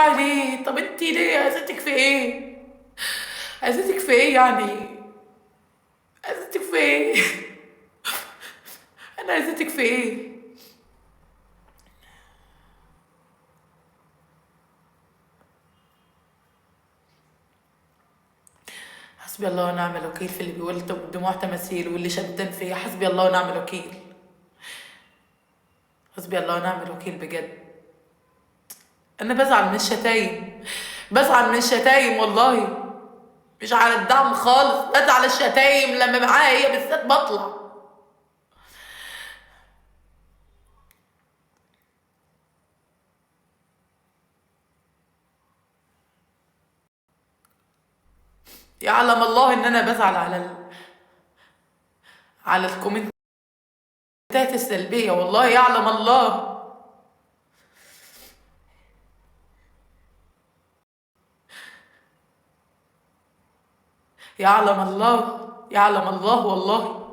ليه؟ طب انتي ليه؟ اذيتك في ايه؟ اذيتك في ايه يعني؟ اذيتك في ايه؟ انا اذيتك في ايه؟ حسبي الله ونعم الوكيل في اللي بيقول دموع تماثيل واللي شمتان فيا. حسبي الله ونعم الوكيل. حسبي الله ونعم الوكيل بجد. انا بزعل من الشتايم، بزعل من الشتايم والله، مش على الدعم خالص. بزعل الشتايم لما معاها هي بالذات بطلع. يعلم الله ان انا بزعل على الكومنتات السلبية، والله يعلم الله. يعلم الله، يعلم الله والله.